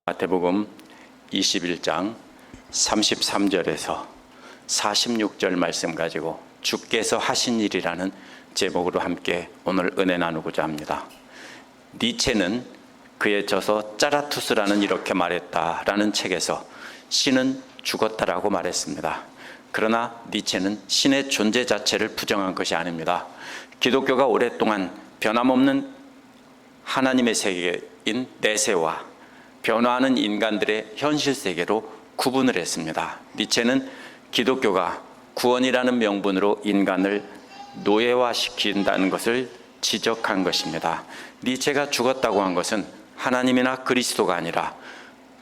마태복음 21장 33절에서 46절 말씀 가지고 주께서 하신 일이라는 제목으로 함께 오늘 은혜 나누고자 합니다. 니체는 그의 저서 짜라투스라는 이렇게 말했다라는 책에서 신은 죽었다라고 말했습니다. 그러나 니체는 신의 존재 자체를 부정한 것이 아닙니다. 기독교가 오랫동안 변함없는 하나님의 세계인 내세와 변화하는 인간들의 현실 세계로 구분을 했습니다. 니체는 기독교가 구원이라는 명분으로 인간을 노예화시킨다는 것을 지적한 것입니다. 니체가 죽었다고 한 것은 하나님이나 그리스도가 아니라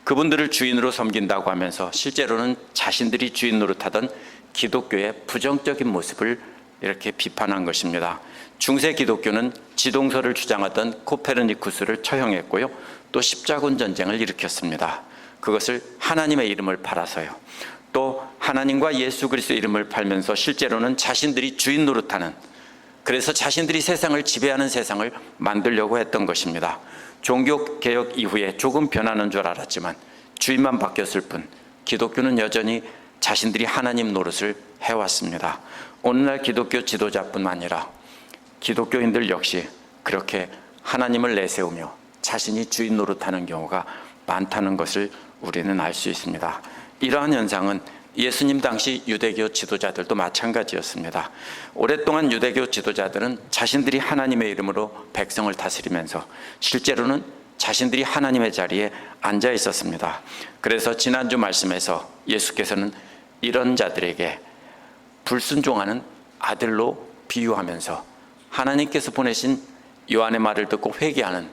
그분들을 주인으로 섬긴다고 하면서 실제로는 자신들이 주인 노릇하던 기독교의 부정적인 모습을 이렇게 비판한 것입니다. 중세 기독교는 지동설을 주장하던 코페르니쿠스를 처형했고요, 또 십자군 전쟁을 일으켰습니다. 그것을 하나님의 이름을 팔아서요. 또 하나님과 예수 그리스도 이름을 팔면서 실제로는 자신들이 주인 노릇하는, 그래서 자신들이 세상을 지배하는 세상을 만들려고 했던 것입니다. 종교개혁 이후에 조금 변하는 줄 알았지만 주인만 바뀌었을 뿐 기독교는 여전히 자신들이 하나님 노릇을 해왔습니다. 오늘날 기독교 지도자뿐만 아니라 기독교인들 역시 그렇게 하나님을 내세우며 자신이 주인 노릇하는 경우가 많다는 것을 우리는 알 수 있습니다. 이러한 현상은 예수님 당시 유대교 지도자들도 마찬가지였습니다. 오랫동안 유대교 지도자들은 자신들이 하나님의 이름으로 백성을 다스리면서 실제로는 자신들이 하나님의 자리에 앉아 있었습니다. 그래서 지난주 말씀에서 예수께서는 이런 자들에게 불순종하는 아들로 비유하면서 하나님께서 보내신 요한의 말을 듣고 회개하는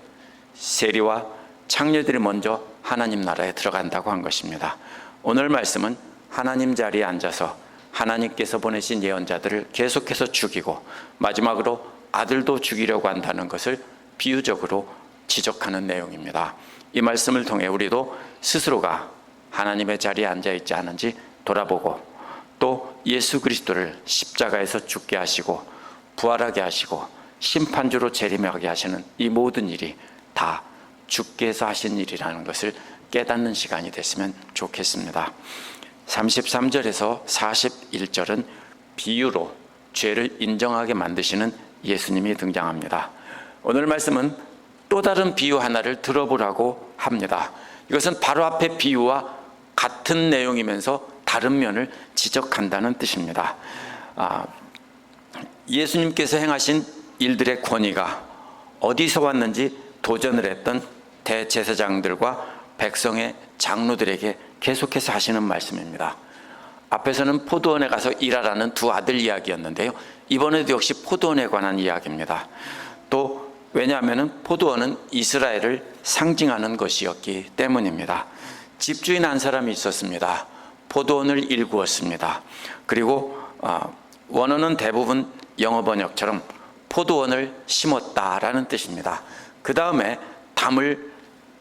세리와 창녀들이 먼저 하나님 나라에 들어간다고 한 것입니다. 오늘 말씀은 하나님 자리에 앉아서 하나님께서 보내신 예언자들을 계속해서 죽이고 마지막으로 아들도 죽이려고 한다는 것을 비유적으로 지적하는 내용입니다. 이 말씀을 통해 우리도 스스로가 하나님의 자리에 앉아 있지 않은지 돌아보고, 또 예수 그리스도를 십자가에서 죽게 하시고 부활하게 하시고 심판주로 재림하게 하시는 이 모든 일이 다 주께서 하신 일이라는 것을 깨닫는 시간이 됐으면 좋겠습니다. 33절에서 41절은 비유로 죄를 인정하게 만드시는 예수님이 등장합니다. 오늘 말씀은 또 다른 비유 하나를 들어보라고 합니다. 이것은 바로 앞의 비유와 같은 내용이면서 다른 면을 지적한다는 뜻입니다. 예수님께서 행하신 일들의 권위가 어디서 왔는지 도전을 했던 대제사장들과 백성의 장로들에게 계속해서 하시는 말씀입니다. 앞에서는 포도원에 가서 일하라는 두 아들 이야기였는데요, 이번에도 역시 포도원에 관한 이야기입니다. 또 왜냐하면 포도원은 이스라엘을 상징하는 것이었기 때문입니다. 집주인 한 사람이 있었습니다. 포도원을 일구었습니다. 그리고 원어는 대부분 영어 번역처럼 포도원을 심었다라는 뜻입니다. 그 다음에 담을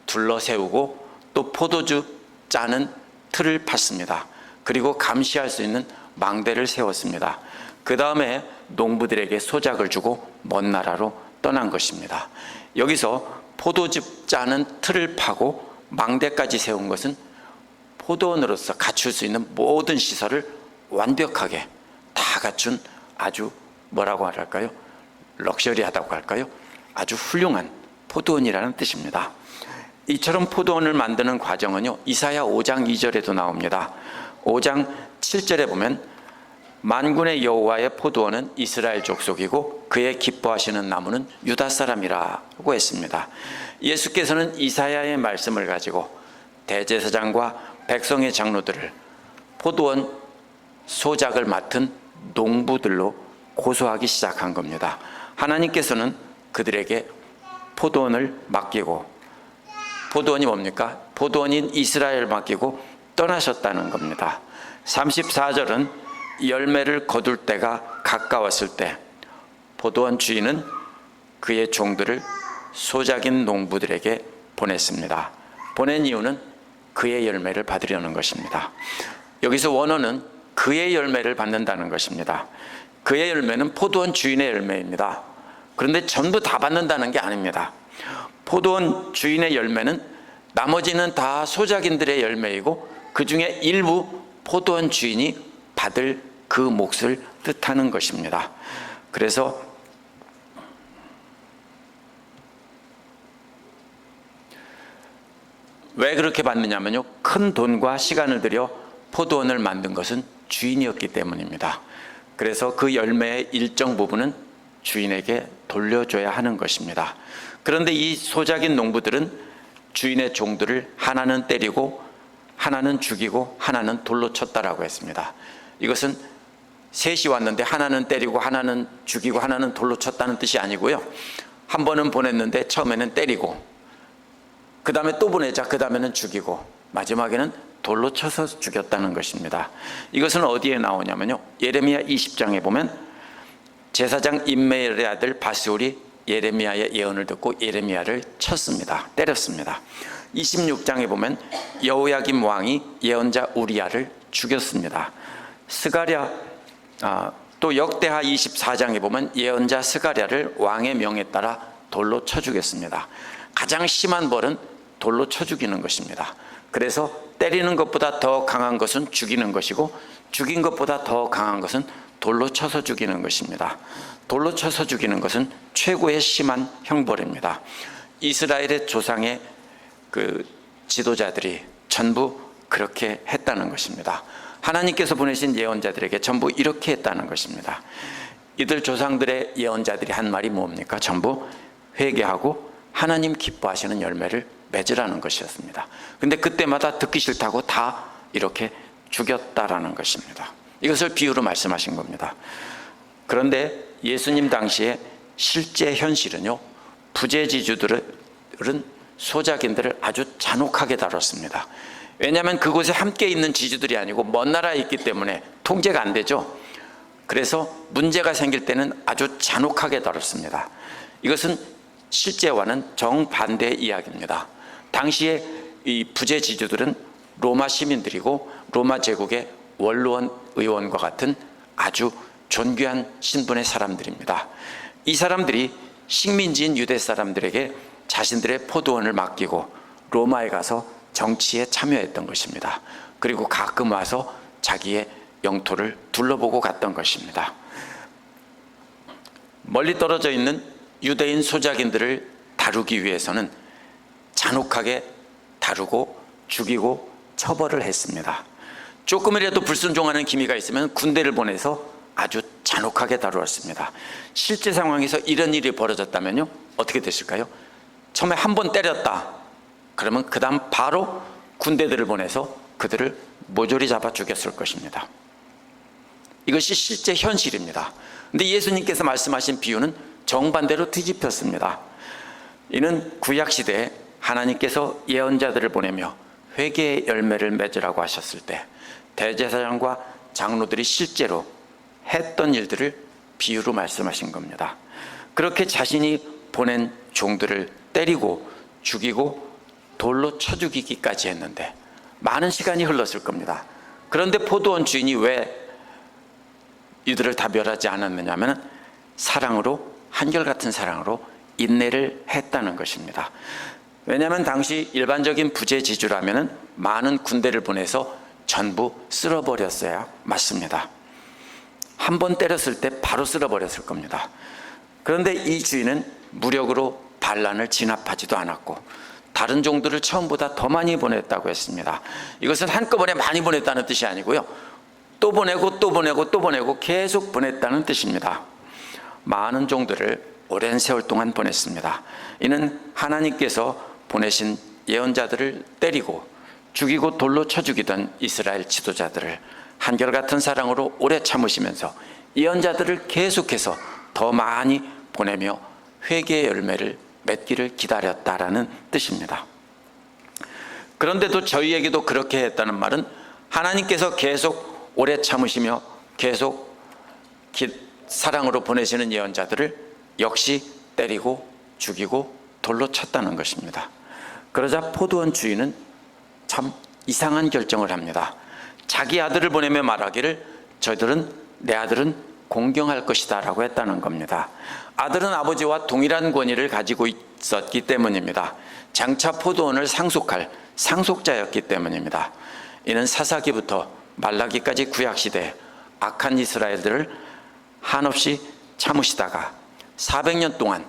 둘러 세우고 또 포도주 짜는 틀을 팠습니다. 그리고 감시할 수 있는 망대를 세웠습니다. 그 다음에 농부들에게 소작을 주고 먼 나라로 떠난 것입니다. 여기서 포도즙 짜는 틀을 파고 망대까지 세운 것은 포도원으로서 갖출 수 있는 모든 시설을 완벽하게 다 갖춘 아주 뭐라고 할까요? 럭셔리하다고 할까요? 아주 훌륭한 포도원이라는 뜻입니다. 이처럼 포도원을 만드는 과정은요, 이사야 5장 2절에도 나옵니다. 5장 7절에 보면 만군의 여호와의 포도원은 이스라엘 족속이고 그의 기뻐하시는 나무는 유다 사람이라고 했습니다. 예수께서는 이사야의 말씀을 가지고 대제사장과 백성의 장로들을 포도원 소작을 맡은 농부들로 고소하기 시작한 겁니다. 하나님께서는 그들에게 포도원을 맡기고, 포도원이 뭡니까? 포도원인 이스라엘을 맡기고 떠나셨다는 겁니다. 34절은 열매를 거둘 때가 가까웠을 때 포도원 주인은 그의 종들을 소작인 농부들에게 보냈습니다. 보낸 이유는 그의 열매를 받으려는 것입니다. 여기서 원어는 그의 열매를 받는다는 것입니다. 그의 열매는 포도원 주인의 열매입니다. 그런데 전부 다 받는다는 게 아닙니다. 포도원 주인의 열매는 나머지는 다 소작인들의 열매이고 그 중에 일부 포도원 주인이 받을 그 몫을 뜻하는 것입니다. 그래서 왜 그렇게 받느냐면요, 큰 돈과 시간을 들여 포도원을 만든 것은 주인이었기 때문입니다. 그래서 그 열매의 일정 부분은 주인에게 돌려줘야 하는 것입니다. 그런데 이 소작인 농부들은 주인의 종들을 하나는 때리고 하나는 죽이고 하나는 돌로 쳤다라고 했습니다. 이것은 셋이 왔는데 하나는 때리고 하나는 죽이고 하나는 돌로 쳤다는 뜻이 아니고요, 한 번은 보냈는데 처음에는 때리고 그 다음에 또 보내자, 그 다음에는 죽이고 마지막에는 돌로 쳐서 죽였다는 것입니다. 이것은 어디에 나오냐면요, 예레미야 20장에 보면 제사장 임메엘의 아들 바스울이 예레미야의 예언을 듣고 예레미야를 쳤습니다. 때렸습니다. 26장에 보면 여호야김 왕이 예언자 우리야를 죽였습니다. 또 역대하 24장에 보면 예언자 스가랴를 왕의 명에 따라 돌로 쳐 죽였습니다. 가장 심한 벌은 돌로 쳐 죽이는 것입니다. 그래서 때리는 것보다 더 강한 것은 죽이는 것이고 죽인 것보다 더 강한 것은 돌로 쳐서 죽이는 것입니다. 돌로 쳐서 죽이는 것은 최고의 심한 형벌입니다. 이스라엘의 조상의 그 지도자들이 전부 그렇게 했다는 것입니다. 하나님께서 보내신 예언자들에게 전부 이렇게 했다는 것입니다. 이들 조상들의 예언자들이 한 말이 뭡니까? 전부 회개하고 하나님 기뻐하시는 열매를 맺으라는 것이었습니다. 근데 그때마다 듣기 싫다고 다 이렇게 죽였다라는 것입니다. 이것을 비유로 말씀하신 겁니다. 그런데 예수님 당시에 실제 현실은요, 부재지주들은 소작인들을 아주 잔혹하게 다뤘습니다. 왜냐하면 그곳에 함께 있는 지주들이 아니고 먼 나라에 있기 때문에 통제가 안 되죠. 그래서 문제가 생길 때는 아주 잔혹하게 다뤘습니다. 이것은 실제와는 정반대의 이야기입니다. 당시에 이 부재지주들은 로마 시민들이고 로마 제국의 원로원 의원과 같은 아주 존귀한 신분의 사람들입니다. 이 사람들이 식민지인 유대 사람들에게 자신들의 포도원을 맡기고 로마에 가서 정치에 참여했던 것입니다. 그리고 가끔 와서 자기의 영토를 둘러보고 갔던 것입니다. 멀리 떨어져 있는 유대인 소작인들을 다루기 위해서는 잔혹하게 다루고 죽이고 처벌을 했습니다. 조금이라도 불순종하는 기미가 있으면 군대를 보내서 아주 잔혹하게 다루었습니다. 실제 상황에서 이런 일이 벌어졌다면요, 어떻게 됐을까요? 처음에 한 번 때렸다 그러면 그 다음 바로 군대들을 보내서 그들을 모조리 잡아 죽였을 것입니다. 이것이 실제 현실입니다. 근데 예수님께서 말씀하신 비유는 정반대로 뒤집혔습니다. 이는 구약시대에 하나님께서 예언자들을 보내며 회개의 열매를 맺으라고 하셨을 때 대제사장과 장로들이 실제로 했던 일들을 비유로 말씀하신 겁니다. 그렇게 자신이 보낸 종들을 때리고 죽이고 돌로 쳐 죽이기까지 했는데 많은 시간이 흘렀을 겁니다. 그런데 포도원 주인이 왜 이들을 다 멸하지 않았느냐 하면 사랑으로, 한결같은 사랑으로 인내를 했다는 것입니다. 왜냐하면 당시 일반적인 부재지주라면 많은 군대를 보내서 전부 쓸어버렸어야 맞습니다. 한 번 때렸을 때 바로 쓸어버렸을 겁니다. 그런데 이 주인은 무력으로 반란을 진압하지도 않았고 다른 종들을 처음보다 더 많이 보냈다고 했습니다. 이것은 한꺼번에 많이 보냈다는 뜻이 아니고요, 또 보내고 또 보내고 또 보내고 계속 보냈다는 뜻입니다. 많은 종들을 오랜 세월 동안 보냈습니다. 이는 하나님께서 보내신 예언자들을 때리고 죽이고 돌로 쳐 죽이던 이스라엘 지도자들을 한결같은 사랑으로 오래 참으시면서 예언자들을 계속해서 더 많이 보내며 회개의 열매를 맺기를 기다렸다라는 뜻입니다. 그런데도 저희에게도 그렇게 했다는 말은 하나님께서 계속 오래 참으시며 계속 사랑으로 보내시는 예언자들을 역시 때리고 죽이고 돌로 쳤다는 것입니다. 그러자 포도원 주인은 참 이상한 결정을 합니다. 자기 아들을 보내며 말하기를 내 아들은 공경할 것이다 라고 했다는 겁니다. 아들은 아버지와 동일한 권위를 가지고 있었기 때문입니다. 장차 포도원을 상속할 상속자였기 때문입니다. 이는 사사기부터 말라기까지 구약시대 악한 이스라엘들을 한없이 참으시다가 400년 동안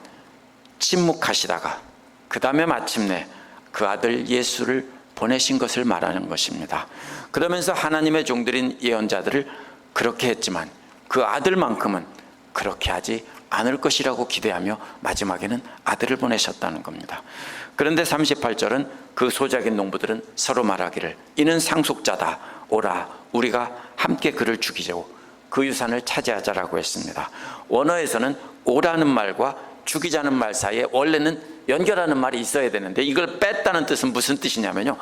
침묵하시다가 그 다음에 마침내 그 아들 예수를 보내신 것을 말하는 것입니다. 그러면서 하나님의 종들인 예언자들을 그렇게 했지만 그 아들만큼은 그렇게 하지 않을 것이라고 기대하며 마지막에는 아들을 보내셨다는 겁니다. 그런데 38절은 그 소작인 농부들은 서로 말하기를 이는 상속자다. 오라 우리가 함께 그를 죽이자고 그 유산을 차지하자라고 했습니다. 원어에서는 오라는 말과 죽이자는 말 사이에 원래는 연결하는 말이 있어야 되는데 이걸 뺐다는 뜻은 무슨 뜻이냐면요,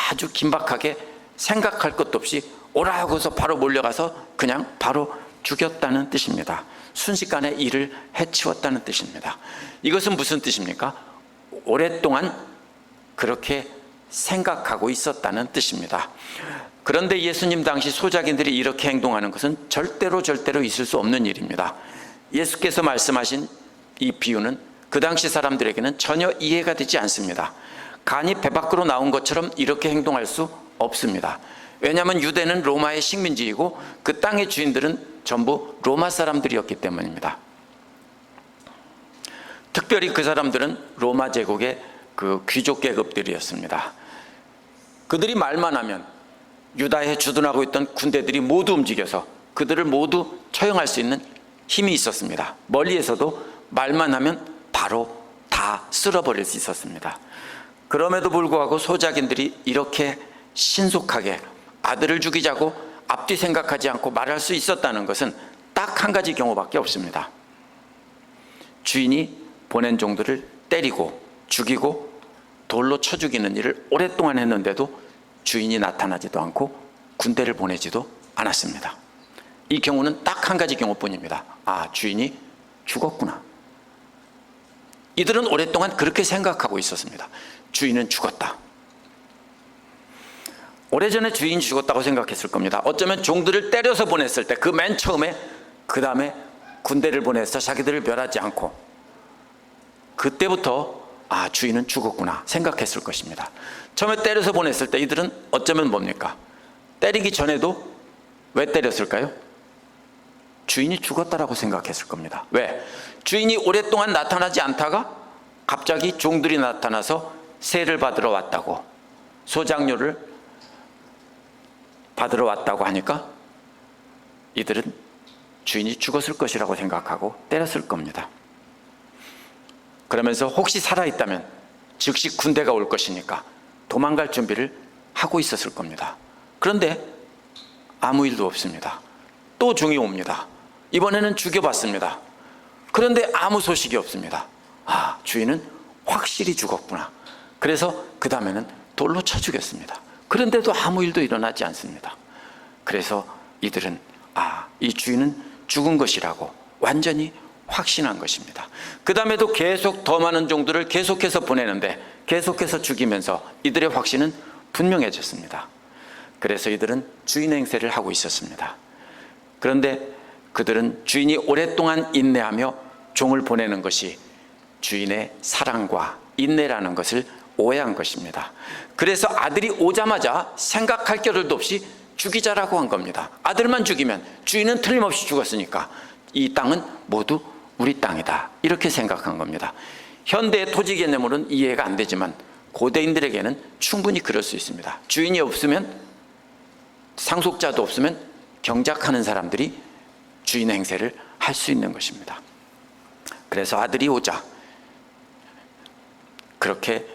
아주 긴박하게 생각할 것도 없이 오라 하고서 바로 몰려가서 그냥 바로 죽였다는 뜻입니다. 순식간에 이를 해치웠다는 뜻입니다. 이것은 무슨 뜻입니까? 오랫동안 그렇게 생각하고 있었다는 뜻입니다. 그런데 예수님 당시 소작인들이 이렇게 행동하는 것은 절대로 있을 수 없는 일입니다. 예수께서 말씀하신 이 비유는 그 당시 사람들에게는 전혀 이해가 되지 않습니다. 간이 배 밖으로 나온 것처럼 이렇게 행동할 수 없습니다. 왜냐하면 유대는 로마의 식민지이고 그 땅의 주인들은 전부 로마 사람들이었기 때문입니다. 특별히 그 사람들은 로마 제국의 그 귀족 계급들이었습니다. 그들이 말만 하면 유다에 주둔하고 있던 군대들이 모두 움직여서 그들을 모두 처형할 수 있는 힘이 있었습니다. 멀리에서도 말만 하면 바로 다 쓸어버릴 수 있었습니다. 그럼에도 불구하고 소작인들이 이렇게 신속하게 아들을 죽이자고 앞뒤 생각하지 않고 말할 수 있었다는 것은 딱 한 가지 경우밖에 없습니다. 주인이 보낸 종들을 때리고 죽이고 돌로 쳐 죽이는 일을 오랫동안 했는데도 주인이 나타나지도 않고 군대를 보내지도 않았습니다. 이 경우는 딱 한 가지 경우뿐입니다. 아, 주인이 죽었구나. 이들은 오랫동안 그렇게 생각하고 있었습니다. 주인은 죽었다. 오래전에 주인이 죽었다고 생각했을 겁니다. 어쩌면 종들을 때려서 보냈을 때 그 맨 처음에 그 다음에 군대를 보내서 자기들을 멸하지 않고 그때부터 아, 주인은 죽었구나 생각했을 것입니다. 처음에 때려서 보냈을 때 이들은 어쩌면 뭡니까? 때리기 전에도 왜 때렸을까요? 주인이 죽었다라고 생각했을 겁니다. 왜? 주인이 오랫동안 나타나지 않다가 갑자기 종들이 나타나서 세를 받으러 왔다고, 소작료를 받으러 왔다고 하니까 이들은 주인이 죽었을 것이라고 생각하고 때렸을 겁니다. 그러면서 혹시 살아있다면 즉시 군대가 올 것이니까 도망갈 준비를 하고 있었을 겁니다. 그런데 아무 일도 없습니다. 또 종이 옵니다. 이번에는 죽여봤습니다. 그런데 아무 소식이 없습니다. 아, 주인은 확실히 죽었구나. 그래서 그 다음에는 돌로 쳐 죽였습니다. 그런데도 아무 일도 일어나지 않습니다. 그래서 이들은 아, 이 주인은 죽은 것이라고 완전히 확신한 것입니다. 그 다음에도 계속 더 많은 종들을 계속해서 보내는데 계속해서 죽이면서 이들의 확신은 분명해졌습니다. 그래서 이들은 주인 행세를 하고 있었습니다. 그런데 그들은 주인이 오랫동안 인내하며 종을 보내는 것이 주인의 사랑과 인내라는 것을 오해한 것입니다. 그래서 아들이 오자마자 생각할 겨를도 없이 죽이자라고 한 겁니다. 아들만 죽이면 주인은 틀림없이 죽었으니까 이 땅은 모두 우리 땅이다, 이렇게 생각한 겁니다. 현대의 토지 개념으로는 이해가 안 되지만 고대인들에게는 충분히 그럴 수 있습니다. 주인이 없으면, 상속자도 없으면 경작하는 사람들이 주인 행세를 할 수 있는 것입니다. 그래서 아들이 오자 그렇게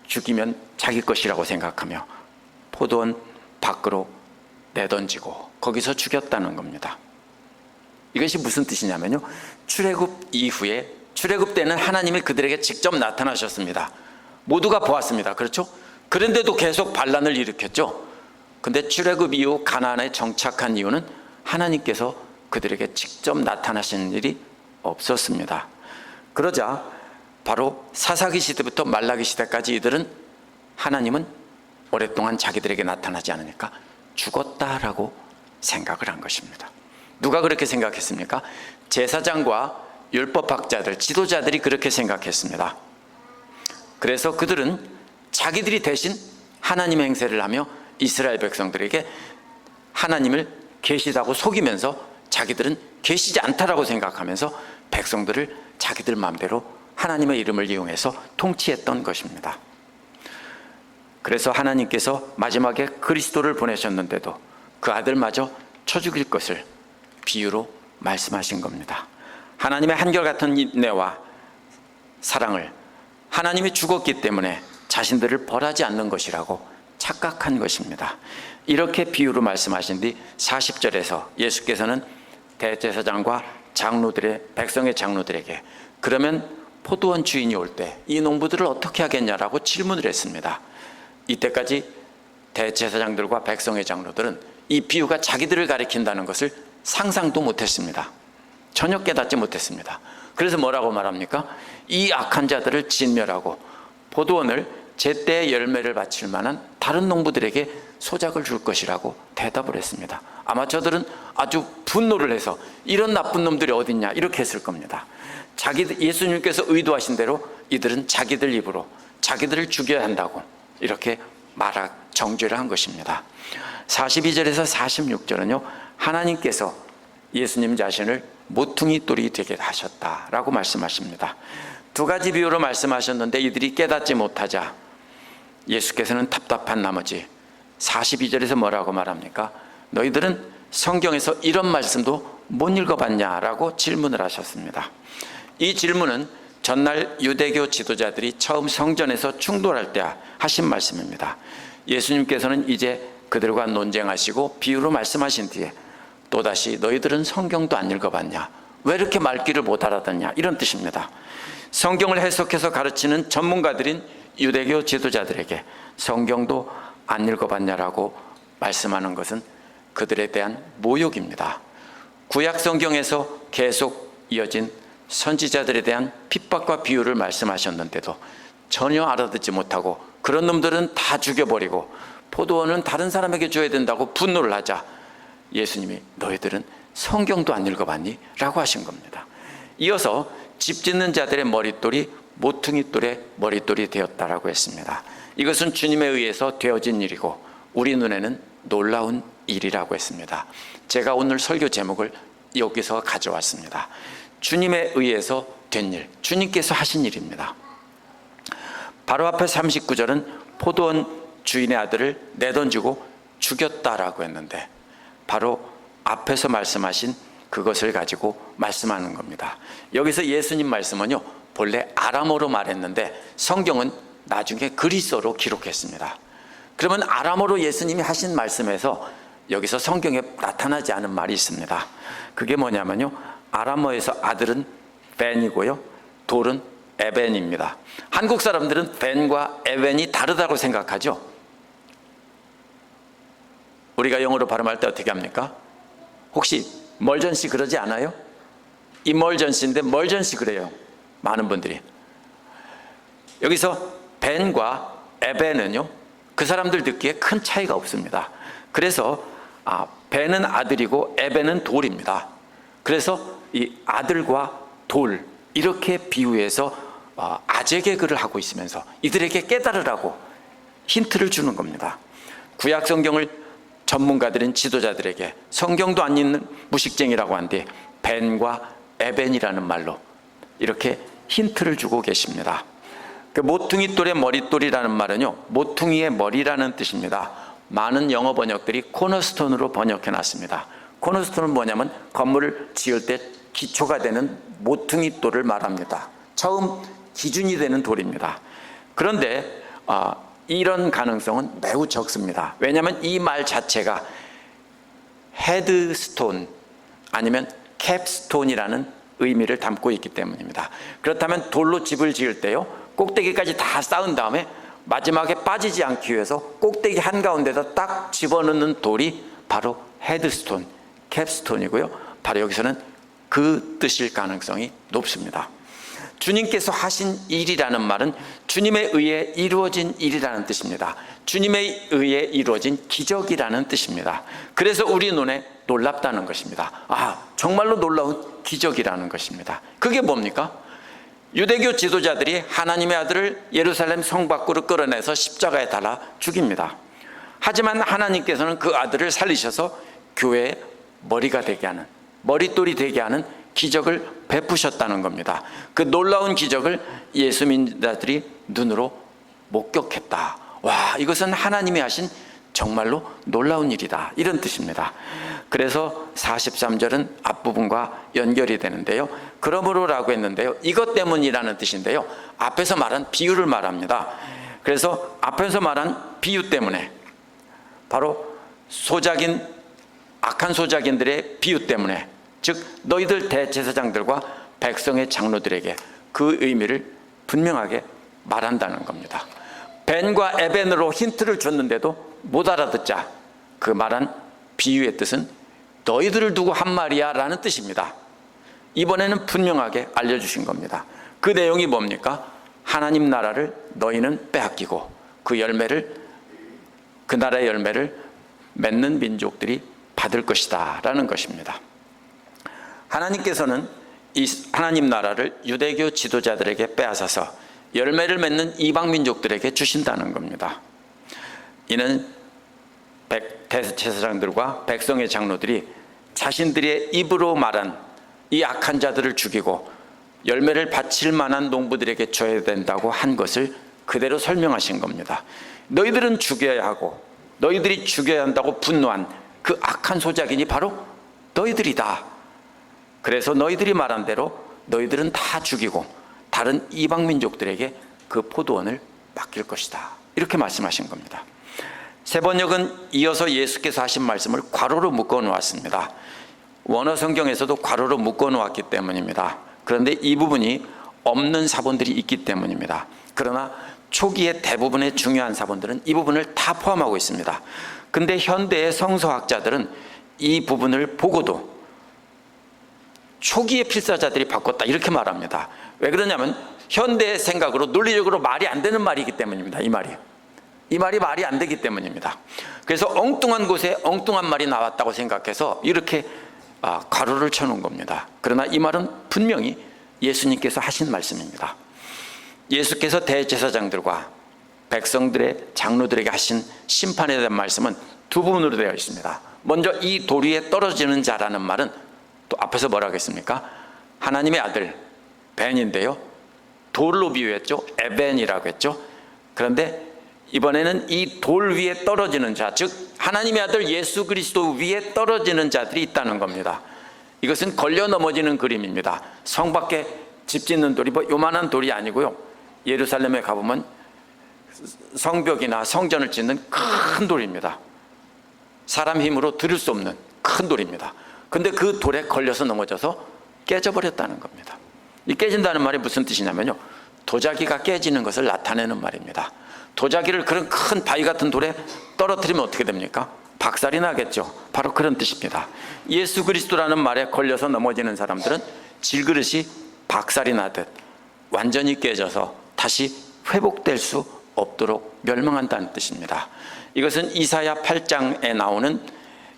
죽이면 자기 것이라고 생각하며 포도원 밖으로 내던지고 거기서 죽였다는 겁니다. 이것이 무슨 뜻이냐면요, 출애굽 이후에, 출애굽 때는 하나님이 그들에게 직접 나타나셨습니다. 모두가 보았습니다. 그렇죠? 그런데도 계속 반란을 일으켰죠. 근데 출애굽 이후 가나안에 정착한 이유는 하나님께서 그들에게 직접 나타나신 일이 없었습니다. 그러자 바로 사사기 시대부터 말라기 시대까지 이들은 하나님은 오랫동안 자기들에게 나타나지 않으니까 죽었다라고 생각을 한 것입니다. 누가 그렇게 생각했습니까? 제사장과 율법학자들, 지도자들이 그렇게 생각했습니다. 그래서 그들은 자기들이 대신 하나님의 행세를 하며 이스라엘 백성들에게 하나님을 계시다고 속이면서 자기들은 계시지 않다라고 생각하면서 백성들을 자기들 마음대로 하나님의 이름을 이용해서 통치했던 것입니다. 그래서 하나님께서 마지막에 그리스도를 보내셨는데도 그 아들마저 쳐 죽일 것을 비유로 말씀하신 겁니다. 하나님의 한결같은 인내와 사랑을 하나님이 죽었기 때문에 자신들을 벌하지 않는 것이라고 착각한 것입니다. 이렇게 비유로 말씀하신 뒤 40절에서 예수께서는 대제사장과 장로들의 백성의 장로들에게 그러면 포도원 주인이 올 때 이 농부들을 어떻게 하겠냐라고 질문을 했습니다. 이때까지 대제사장들과 백성의 장로들은 이 비유가 자기들을 가리킨다는 것을 상상도 못했습니다. 전혀 깨닫지 못했습니다. 그래서 뭐라고 말합니까? 이 악한 자들을 진멸하고 포도원을 제때의 열매를 바칠 만한 다른 농부들에게 소작을 줄 것이라고 대답을 했습니다. 아마 저들은 아주 분노를 해서 이런 나쁜 놈들이 어딨냐 이렇게 했을 겁니다. 예수님께서 의도하신 대로 이들은 자기들 입으로 자기들을 죽여야 한다고 이렇게 정죄를 한 것입니다. 42절에서 46절은요, 하나님께서 예수님 자신을 모퉁이 돌이 되게 하셨다라고 말씀하십니다. 두 가지 비유로 말씀하셨는데 이들이 깨닫지 못하자 예수께서는 답답한 나머지 42절에서 뭐라고 말합니까? 너희들은 성경에서 이런 말씀도 못 읽어봤냐라고 질문을 하셨습니다. 이 질문은 전날 유대교 지도자들이 처음 성전에서 충돌할 때 하신 말씀입니다. 예수님께서는 이제 그들과 논쟁하시고 비유로 말씀하신 뒤에 또다시 너희들은 성경도 안 읽어봤냐? 왜 이렇게 말귀를 못 알아듣냐? 이런 뜻입니다. 성경을 해석해서 가르치는 전문가들인 유대교 지도자들에게 성경도 안 읽어봤냐라고 말씀하는 것은 그들에 대한 모욕입니다. 구약 성경에서 계속 이어진 선지자들에 대한 핍박과 비유를 말씀하셨는데도 전혀 알아듣지 못하고 그런 놈들은 다 죽여버리고 포도원은 다른 사람에게 줘야 된다고 분노를 하자 예수님이 너희들은 성경도 안 읽어봤니? 라고 하신 겁니다. 이어서 집 짓는 자들의 머릿돌이 모퉁이 돌의 머릿돌이 되었다라고 했습니다. 이것은 주님에 의해서 되어진 일이고 우리 눈에는 놀라운 일이라고 했습니다. 제가 오늘 설교 제목을 여기서 가져왔습니다. 주님에 의해서 된 일, 주님께서 하신 일입니다. 바로 앞에 39절은 포도원 주인의 아들을 내던지고 죽였다라고 했는데 바로 앞에서 말씀하신 그것을 가지고 말씀하는 겁니다. 여기서 예수님 말씀은요, 본래 아람어로 말했는데 성경은 나중에 그리스어로 기록했습니다. 그러면 아람어로 예수님이 하신 말씀에서 여기서 성경에 나타나지 않은 말이 있습니다. 그게 뭐냐면요, 아람어에서 아들은 벤이고요, 돌은 에벤입니다. 한국 사람들은 벤과 에벤이 다르다고 생각하죠. 우리가 영어로 발음할 때 어떻게 합니까? 혹시 멀전시 그러지 않아요? 이멀전시인데 멀전시 그래요, 많은 분들이. 여기서 벤과 에벤은요, 그 사람들 듣기에 큰 차이가 없습니다. 그래서 벤은 아들이고 에벤은 돌입니다. 그래서 이 아들과 돌 이렇게 비유해서 아재 개그를 하고 있으면서 이들에게 깨달으라고 힌트를 주는 겁니다. 구약 성경을 전문가들인 지도자들에게 성경도 안 읽는 무식쟁이라고 한데 벤과 에벤이라는 말로 이렇게 힌트를 주고 계십니다. 그 모퉁이 돌의 머릿돌이라는 말은요, 모퉁이의 머리라는 뜻입니다. 많은 영어 번역들이 코너스톤으로 번역해 놨습니다. 코너스톤은 뭐냐면 건물을 지을 때 기초가 되는 모퉁이 돌을 말합니다. 처음 기준이 되는 돌입니다. 그런데 이런 가능성은 매우 적습니다. 왜냐하면 이 말 자체가 헤드스톤 아니면 캡스톤이라는 의미를 담고 있기 때문입니다. 그렇다면 돌로 집을 지을 때요, 꼭대기까지 다 쌓은 다음에 마지막에 빠지지 않기 위해서 꼭대기 한가운데다 딱 집어넣는 돌이 바로 헤드스톤, 캡스톤이고요. 바로 여기서는 그 뜻일 가능성이 높습니다. 주님께서 하신 일이라는 말은 주님에 의해 이루어진 일이라는 뜻입니다. 주님에 의해 이루어진 기적이라는 뜻입니다. 그래서 우리 눈에 놀랍다는 것입니다. 정말로 놀라운 기적이라는 것입니다. 그게 뭡니까? 유대교 지도자들이 하나님의 아들을 예루살렘 성 밖으로 끌어내서 십자가에 달아 죽입니다. 하지만 하나님께서는 그 아들을 살리셔서 교회의 머리가 되게 하는, 머릿돌이 되게 하는 기적을 베푸셨다는 겁니다. 그 놀라운 기적을 예수 믿자들이 눈으로 목격했다. 와, 이것은 하나님이 하신 정말로 놀라운 일이다, 이런 뜻입니다. 그래서 43절은 앞부분과 연결이 되는데요, 그러므로라고 했는데요, 이것 때문이라는 뜻인데요, 앞에서 말한 비유를 말합니다. 그래서 앞에서 말한 비유 때문에, 바로 악한 소작인들의 비유 때문에, 즉 너희들 대제사장들과 백성의 장로들에게 그 의미를 분명하게 말한다는 겁니다. 벤과 에벤으로 힌트를 줬는데도 못 알아듣자 그 말한 비유의 뜻은 너희들을 두고 한 말이야 라는 뜻입니다. 이번에는 분명하게 알려주신 겁니다. 그 내용이 뭡니까? 하나님 나라를 너희는 빼앗기고 그 나라의 열매를 맺는 민족들이 받을 것이다 라는 것입니다. 하나님께서는 이 하나님 나라를 유대교 지도자들에게 빼앗아서 열매를 맺는 이방 민족들에게 주신다는 겁니다. 이는 대제사장들과 백성의 장로들이 자신들의 입으로 말한 이 악한 자들을 죽이고 열매를 바칠 만한 농부들에게 줘야 된다고 한 것을 그대로 설명하신 겁니다. 너희들은 죽여야 하고 너희들이 죽여야 한다고 분노한 그 악한 소작인이 바로 너희들이다. 그래서 너희들이 말한 대로 너희들은 다 죽이고 다른 이방 민족들에게 그 포도원을 맡길 것이다, 이렇게 말씀하신 겁니다. 세 번역은 이어서 예수께서 하신 말씀을 괄호로 묶어 놓았습니다. 원어 성경에서도 괄호로 묶어 놓았기 때문입니다. 그런데 이 부분이 없는 사본들이 있기 때문입니다. 그러나 초기의 대부분의 중요한 사본들은 이 부분을 다 포함하고 있습니다. 근데 현대의 성서학자들은 이 부분을 보고도 초기의 필사자들이 바꿨다, 이렇게 말합니다. 왜 그러냐면 현대의 생각으로 논리적으로 말이 안 되는 말이기 때문입니다. 이 말이 말이 안 되기 때문입니다. 그래서 엉뚱한 곳에 엉뚱한 말이 나왔다고 생각해서 이렇게 괄호를 쳐놓은 겁니다. 그러나 이 말은 분명히 예수님께서 하신 말씀입니다. 예수께서 대제사장들과 백성들의 장로들에게 하신 심판에 대한 말씀은 두 부분으로 되어 있습니다. 먼저 이 돌 위에 떨어지는 자라는 말은 또 앞에서 뭐라고 했습니까? 하나님의 아들 벤인데요, 돌로 비유했죠. 에벤이라고 했죠. 그런데 이번에는 이 돌 위에 떨어지는 자, 즉 하나님의 아들 예수 그리스도 위에 떨어지는 자들이 있다는 겁니다. 이것은 걸려 넘어지는 그림입니다. 성 밖에 집 짓는 돌이 뭐 요만한 돌이 아니고요, 예루살렘에 가보면 성벽이나 성전을 짓는 큰 돌입니다. 사람 힘으로 들을 수 없는 큰 돌입니다. 근데 그 돌에 걸려서 넘어져서 깨져버렸다는 겁니다. 이 깨진다는 말이 무슨 뜻이냐면요, 도자기가 깨지는 것을 나타내는 말입니다. 도자기를 그런 큰 바위 같은 돌에 떨어뜨리면 어떻게 됩니까? 박살이 나겠죠. 바로 그런 뜻입니다. 예수 그리스도라는 말에 걸려서 넘어지는 사람들은 질그릇이 박살이 나듯 완전히 깨져서 다시 회복될 수 없도록 멸망한다는 뜻입니다. 이것은 이사야 8장에 나오는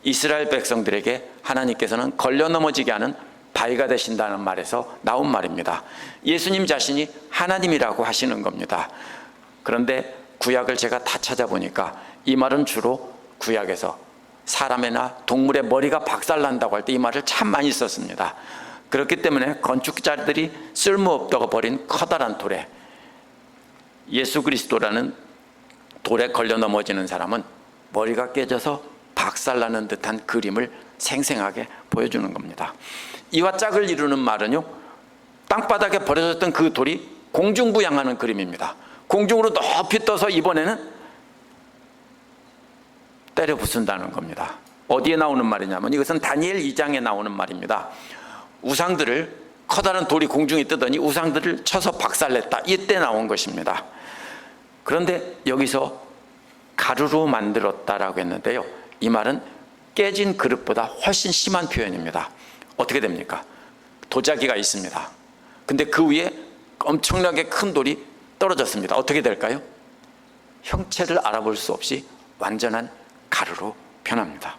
이스라엘 백성들에게 하나님께서는 걸려 넘어지게 하는 바위가 되신다는 말에서 나온 말입니다. 예수님 자신이 하나님이라고 하시는 겁니다. 그런데 구약을 제가 다 찾아보니까 이 말은 주로 구약에서 사람이나 동물의 머리가 박살난다고 할 때 이 말을 참 많이 썼습니다. 그렇기 때문에 건축자들이 쓸모없다고 버린 커다란 돌에 예수 그리스도라는 돌에 걸려 넘어지는 사람은 머리가 깨져서 박살나는 듯한 그림을 생생하게 보여주는 겁니다. 이와 짝을 이루는 말은요, 땅바닥에 버려졌던 그 돌이 공중부양하는 그림입니다. 공중으로 높이 떠서 이번에는 때려 부순다는 겁니다. 어디에 나오는 말이냐면 이것은 다니엘 2장에 나오는 말입니다. 우상들을, 커다란 돌이 공중에 뜨더니 우상들을 쳐서 박살냈다, 이때 나온 것입니다. 그런데 여기서 가루로 만들었다라고 했는데요, 이 말은 깨진 그릇보다 훨씬 심한 표현입니다. 어떻게 됩니까? 도자기가 있습니다. 근데 그 위에 엄청나게 큰 돌이 떨어졌습니다. 어떻게 될까요? 형체를 알아볼 수 없이 완전한 가루로 변합니다.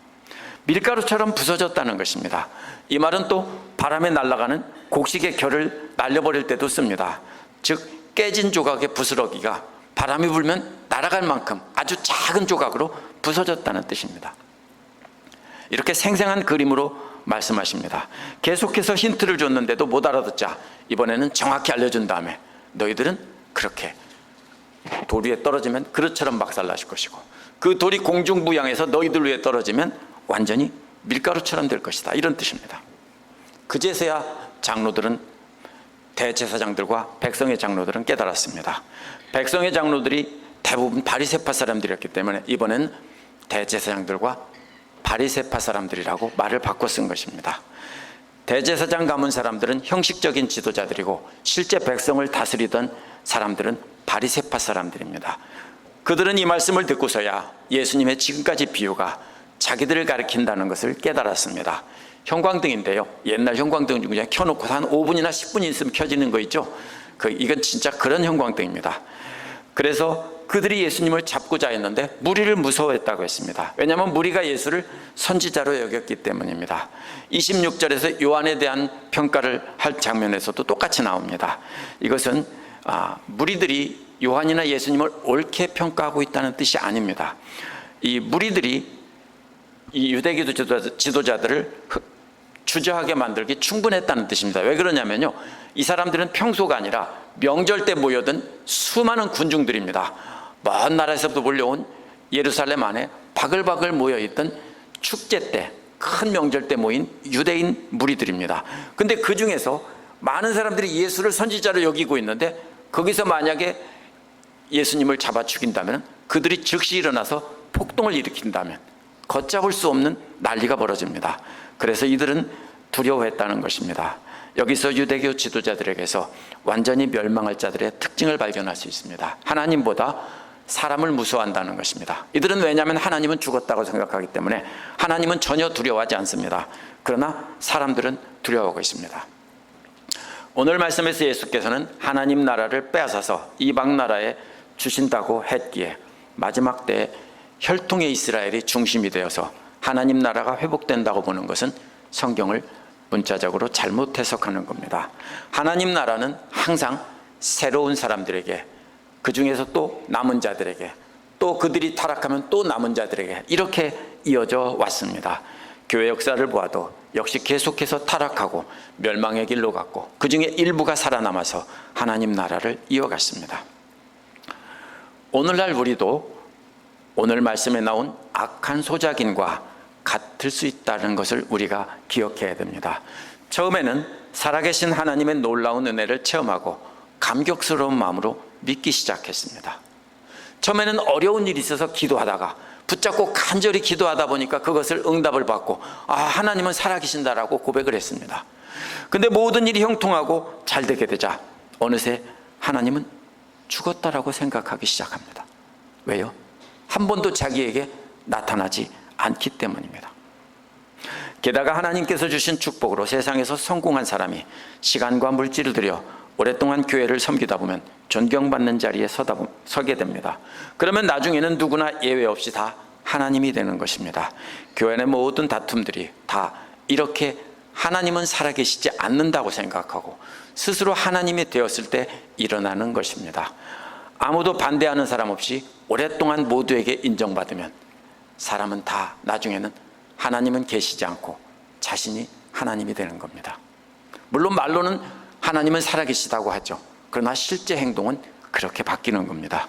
밀가루처럼 부서졌다는 것입니다. 이 말은 또 바람에 날아가는 곡식의 결을 날려버릴 때도 씁니다. 즉 깨진 조각의 부스러기가 바람이 불면 날아갈 만큼 아주 작은 조각으로 부서졌다는 뜻입니다. 이렇게 생생한 그림으로 말씀하십니다. 계속해서 힌트를 줬는데도 못 알아듣자 이번에는 정확히 알려준 다음에 너희들은 그렇게 돌 위에 떨어지면 그릇처럼 박살나실 것이고 그 돌이 공중부양해서 너희들 위에 떨어지면 완전히 밀가루처럼 될 것이다, 이런 뜻입니다. 그제서야 장로들은, 대제사장들과 백성의 장로들은 깨달았습니다. 백성의 장로들이 대부분 바리새파 사람들이었기 때문에 이번엔 대제사장들과 바리새파 사람들이라고 말을 바꿔 쓴 것입니다. 대제사장 가문 사람들은 형식적인 지도자들이고 실제 백성을 다스리던 사람들은 바리새파 사람들입니다. 그들은 이 말씀을 듣고서야 예수님의 지금까지 비유가 자기들을 가리킨다는 것을 깨달았습니다. 형광등인데요, 옛날 형광등 중에 켜놓고 한 5분이나 10분이 있으면 켜지는 거 있죠. 이건 진짜 그런 형광등입니다. 그래서 그들이 예수님을 잡고자 했는데 무리를 무서워했다고 했습니다. 왜냐하면 무리가 예수를 선지자로 여겼기 때문입니다. 26절에서 요한에 대한 평가를 할 장면에서도 똑같이 나옵니다. 이것은 무리들이 요한이나 예수님을 옳게 평가하고 있다는 뜻이 아닙니다. 이 무리들이 이 유대교 지도자들을 주저하게 만들기 충분했다는 뜻입니다. 왜 그러냐면요, 이 사람들은 평소가 아니라 명절 때 모여든 수많은 군중들입니다. 먼 나라에서부터 몰려온 예루살렘 안에 바글바글 모여있던 축제 때, 큰 명절 때 모인 유대인 무리들입니다. 근데 그 중에서 많은 사람들이 예수를 선지자로 여기고 있는데 거기서 만약에 예수님을 잡아 죽인다면, 그들이 즉시 일어나서 폭동을 일으킨다면 걷잡을 수 없는 난리가 벌어집니다. 그래서 이들은 두려워했다는 것입니다. 여기서 유대교 지도자들에게서 완전히 멸망할 자들의 특징을 발견할 수 있습니다. 하나님보다 사람을 무서워한다는 것입니다. 이들은 왜냐하면 하나님은 죽었다고 생각하기 때문에 하나님은 전혀 두려워하지 않습니다. 그러나 사람들은 두려워하고 있습니다. 오늘 말씀에서 예수께서는 하나님 나라를 빼앗아서 이방 나라에 주신다고 했기에 마지막 때에 혈통의 이스라엘이 중심이 되어서 하나님 나라가 회복된다고 보는 것은 성경을 문자적으로 잘못 해석하는 겁니다. 하나님 나라는 항상 새로운 사람들에게, 그 중에서 또 남은 자들에게, 또 그들이 타락하면 또 남은 자들에게 이렇게 이어져 왔습니다. 교회 역사를 보아도 역시 계속해서 타락하고 멸망의 길로 갔고 그 중에 일부가 살아남아서 하나님 나라를 이어갔습니다. 오늘날 우리도 오늘 말씀에 나온 악한 소작인과 같을 수 있다는 것을 우리가 기억해야 됩니다. 처음에는 살아계신 하나님의 놀라운 은혜를 체험하고 감격스러운 마음으로 믿기 시작했습니다. 처음에는 어려운 일이 있어서 기도하다가 붙잡고 간절히 기도하다 보니까 그것을 응답을 받고 하나님은 살아계신다라고 고백을 했습니다. 근데 모든 일이 형통하고 잘 되게 되자 어느새 하나님은 죽었다라고 생각하기 시작합니다. 왜요? 한 번도 자기에게 나타나지 않기 때문입니다. 게다가 하나님께서 주신 축복으로 세상에서 성공한 사람이 시간과 물질을 들여 오랫동안 교회를 섬기다 보면 존경받는 자리에 서게 됩니다. 그러면 나중에는 누구나 예외 없이 다 하나님이 되는 것입니다. 교회 내 모든 다툼들이 다 이렇게 하나님은 살아계시지 않는다고 생각하고 스스로 하나님이 되었을 때 일어나는 것입니다. 아무도 반대하는 사람 없이 오랫동안 모두에게 인정받으면 사람은 다 나중에는 하나님은 계시지 않고 자신이 하나님이 되는 겁니다. 물론 말로는 하나님은 살아계시다고 하죠. 그러나 실제 행동은 그렇게 바뀌는 겁니다.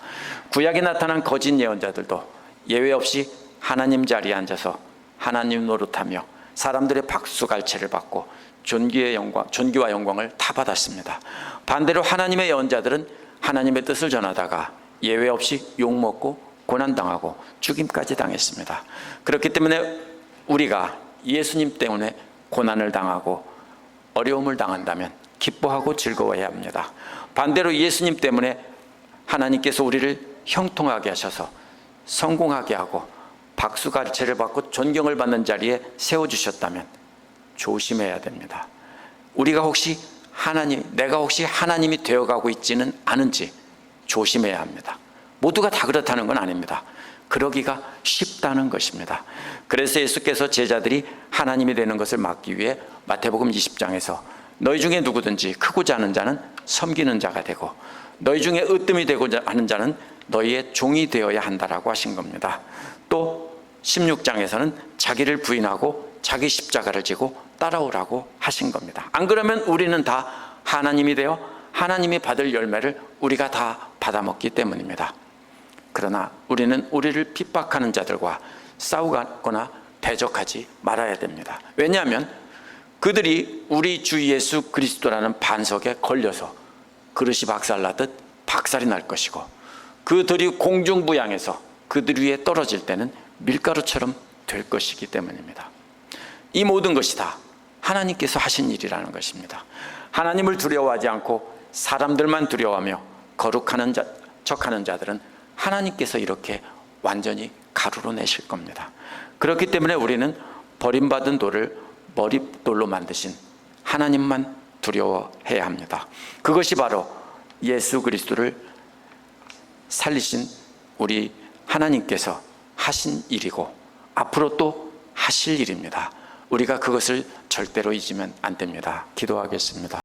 구약에 나타난 거짓 예언자들도 예외 없이 하나님 자리에 앉아서 하나님 노릇하며 사람들의 박수갈채를 받고 존귀와 영광을 다 받았습니다. 반대로 하나님의 예언자들은 하나님의 뜻을 전하다가 예외 없이 욕먹고 고난당하고 죽임까지 당했습니다. 그렇기 때문에 우리가 예수님 때문에 고난을 당하고 어려움을 당한다면 기뻐하고 즐거워해야 합니다. 반대로 예수님 때문에 하나님께서 우리를 형통하게 하셔서 성공하게 하고 박수갈채를 받고 존경을 받는 자리에 세워주셨다면 조심해야 됩니다. 우리가 혹시 내가 혹시 하나님이 되어가고 있지는 않은지 조심해야 합니다. 모두가 다 그렇다는 건 아닙니다. 그러기가 쉽다는 것입니다. 그래서 예수께서 제자들이 하나님이 되는 것을 막기 위해 마태복음 20장에서 너희 중에 누구든지 크고자 하는 자는 섬기는 자가 되고 너희 중에 으뜸이 되고자 하는 자는 너희의 종이 되어야 한다라고 하신 겁니다. 또 16장에서는 자기를 부인하고 자기 십자가를 지고 따라오라고 하신 겁니다. 안 그러면 우리는 다 하나님이 되어 하나님이 받을 열매를 우리가 다 받아먹기 때문입니다. 그러나 우리는 우리를 핍박하는 자들과 싸우거나 대적하지 말아야 됩니다. 왜냐하면 그들이 우리 주 예수 그리스도라는 반석에 걸려서 그릇이 박살나듯 박살이 날 것이고 그들이 공중부양해서 그들 위에 떨어질 때는 밀가루처럼 될 것이기 때문입니다. 이 모든 것이 다 하나님께서 하신 일이라는 것입니다. 하나님을 두려워하지 않고 사람들만 두려워하며 거룩하는 척하는 자들은 하나님께서 이렇게 완전히 가루로 내실 겁니다. 그렇기 때문에 우리는 버림받은 돌을 머릿돌로 만드신 하나님만 두려워해야 합니다. 그것이 바로 예수 그리스도를 살리신 우리 하나님께서 하신 일이고 앞으로 또 하실 일입니다. 우리가 그것을 절대로 잊으면 안 됩니다. 기도하겠습니다.